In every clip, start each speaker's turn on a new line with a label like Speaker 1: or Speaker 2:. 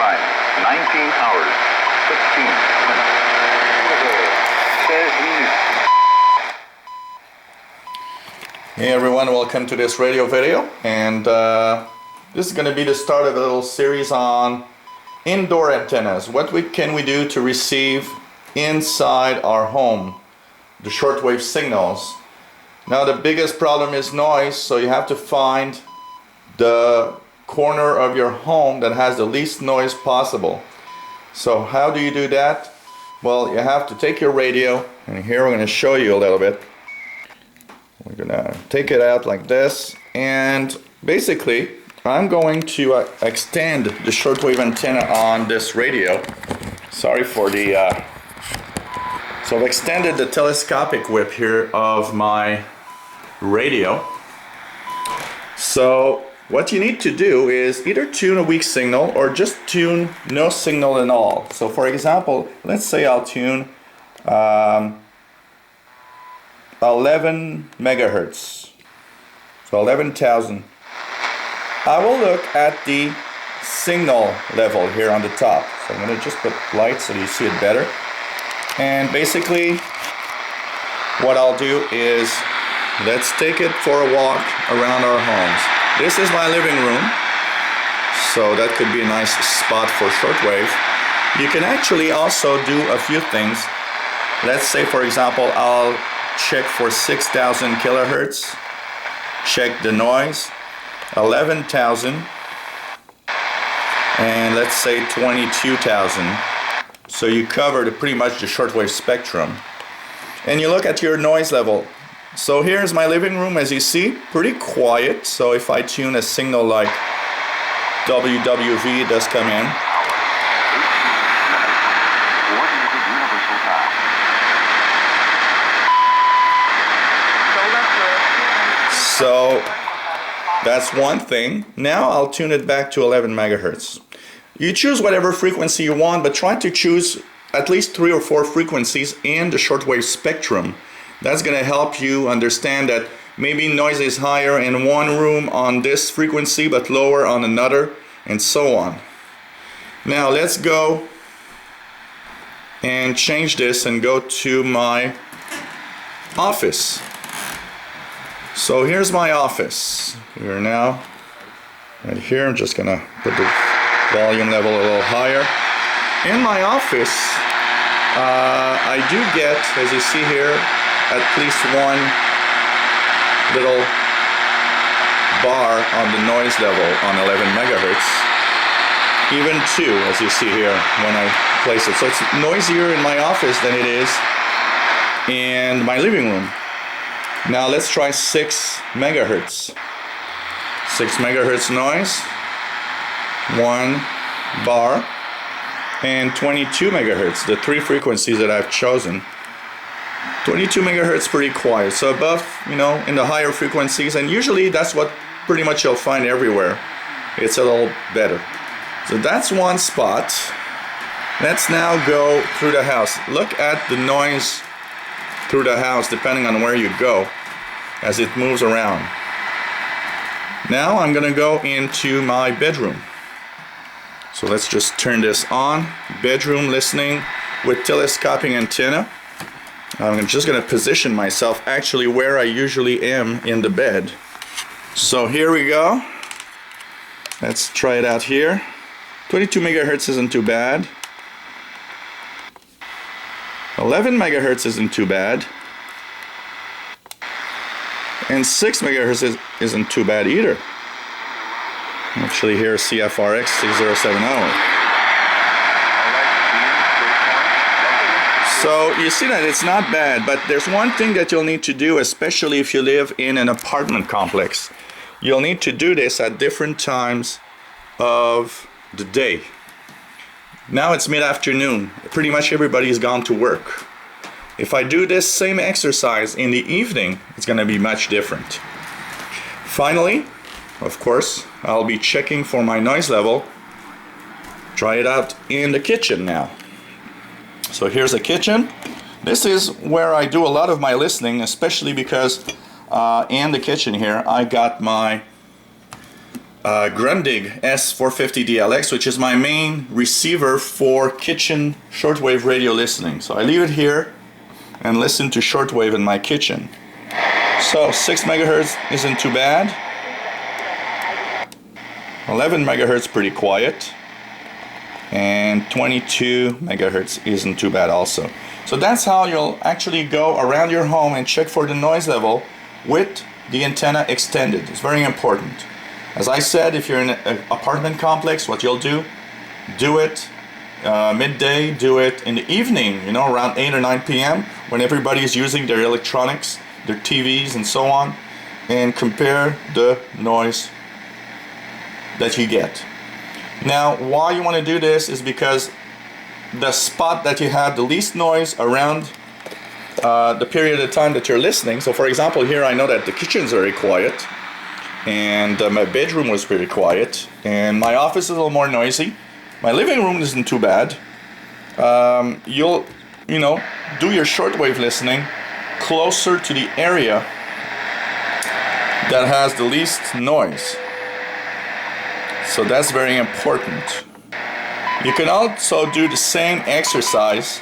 Speaker 1: time, 19 hours, 15 minutes. 16 minutes.
Speaker 2: Hey everyone, welcome to this radio video, and this is going to be the start of a little series on indoor antennas. What can we do to receive inside our home the shortwave signals? Now the biggest problem is noise, so you have to find the corner of your home that has the least noise possible. So how do you do that? Well, you have to take your radio, and here we're going to show you a little bit. We're gonna take it out like this, and basically I'm going to extend the shortwave antenna on this radio. Sorry for the so I've extended the telescopic whip here of my radio. So what you need to do is either tune a weak signal or just tune no signal at all. So for example, let's say I'll tune 11 megahertz, so 11,000. I will look at the signal level here on the top. So I'm going to just put light so you see it better. And basically what I'll do is, let's take it for a walk around our homes. This is my living room, so that could be a nice spot for shortwave. You can actually also do a few things. Let's say for example I'll check for 6,000 kilohertz, check the noise, 11,000, and let's say 22,000. So you covered pretty much the shortwave spectrum. And you look at your noise level. So here's my living room, as you see, pretty quiet. So if I tune a signal like WWV, it does come in. So that's one thing. Now I'll tune it back to 11 megahertz. You choose whatever frequency you want, but try to choose at least 3 or 4 frequencies in the shortwave spectrum. That's going to help you understand that maybe noise is higher in one room on this frequency but lower on another, and so on. Now let's go and change this and go to my office. So here's my office. We're now right here. I'm just gonna put the volume level a little higher. In my office, I do get, as you see here, at least one little bar on the noise level on 11 megahertz. Even 2, as you see here when I place it. So it's noisier in my office than it is in my living room. Now let's try 6 megahertz. 6 megahertz noise, 1 bar, and 22 megahertz, the 3 frequencies that I've chosen. 22 megahertz pretty quiet, so above, in the higher frequencies, and usually that's what pretty much you'll find everywhere. It's a little better. So that's one spot. Let's now go through the house. Look at the noise through the house depending on where you go as it moves around. Now I'm gonna go into my bedroom. So let's just turn this on. Bedroom listening with telescoping antenna. I'm just gonna position myself actually where I usually am in the bed. So here we go. Let's try it out here. 22 megahertz isn't too bad. 11 megahertz isn't too bad, and 6 megahertz isn't too bad either. Actually here CFRX 6070. So you see that it's not bad, but there's one thing that you'll need to do, especially if you live in an apartment complex. You'll need to do this at different times of the day. Now it's mid-afternoon. Pretty much everybody's gone to work. If I do this same exercise in the evening, it's going to be much different. Finally, of course, I'll be checking for my noise level. Try it out in the kitchen now. So here's the kitchen. This is where I do a lot of my listening, especially because in the kitchen here I got my Grundig S450 DLX, which is my main receiver for kitchen shortwave radio listening. So I leave it here and listen to shortwave in my kitchen. So 6 megahertz isn't too bad. 11 megahertz pretty quiet. And 22 megahertz isn't too bad also. So that's how you'll actually go around your home and check for the noise level with the antenna extended. It's very important. As I said, if you're in an apartment complex, what you'll do it midday, do it in the evening, you know, around 8 or 9 p.m. when everybody is using their electronics, their TVs and so on, and compare the noise that you get. Now, why you want to do this is because the spot that you have the least noise around the period of time that you're listening. So for example, here I know that the kitchen's very quiet, and my bedroom was pretty quiet, and my office is a little more noisy. My living room isn't too bad. You'll, you know, do your shortwave listening closer to the area that has the least noise. So that's very important. You can also do the same exercise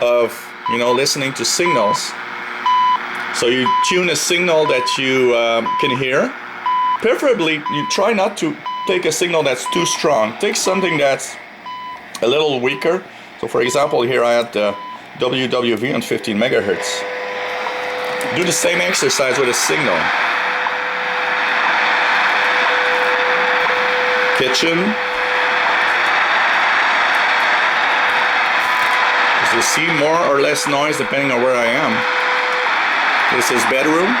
Speaker 2: of, you know, listening to signals. So you tune a signal that you can hear. Preferably, you try not to take a signal that's too strong. Take something that's a little weaker. So for example, here I had the WWV on 15 megahertz. Do the same exercise with a signal. Kitchen. As you see, more or less noise depending on where I am. This is bedroom.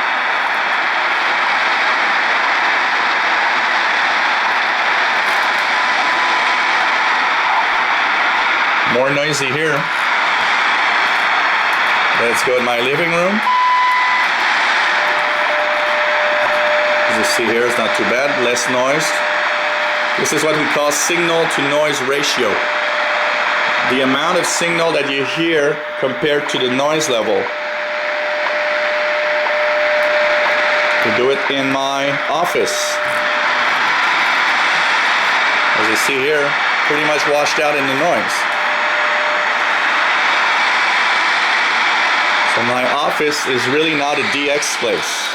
Speaker 2: More noisy here. Let's go in my living room. As you see here, it's not too bad, less noise. This is what we call signal to noise ratio. The amount of signal that you hear compared to the noise level. To do it in my office. As you see here, pretty much washed out in the noise. So my office is really not a DX place.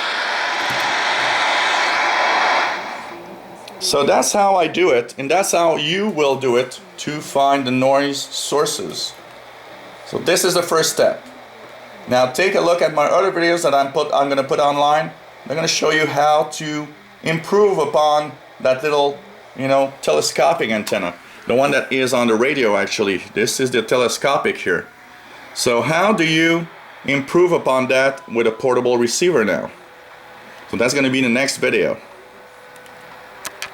Speaker 2: So that's how I do it, and that's how you will do it to find the noise sources. So this is the first step. Now take a look at my other videos that I'm going to put online. I'm going to show you how to improve upon that little, you know, telescopic antenna. The one that is on the radio actually. This is the telescopic here. So how do you improve upon that with a portable receiver now? So that's going to be in the next video.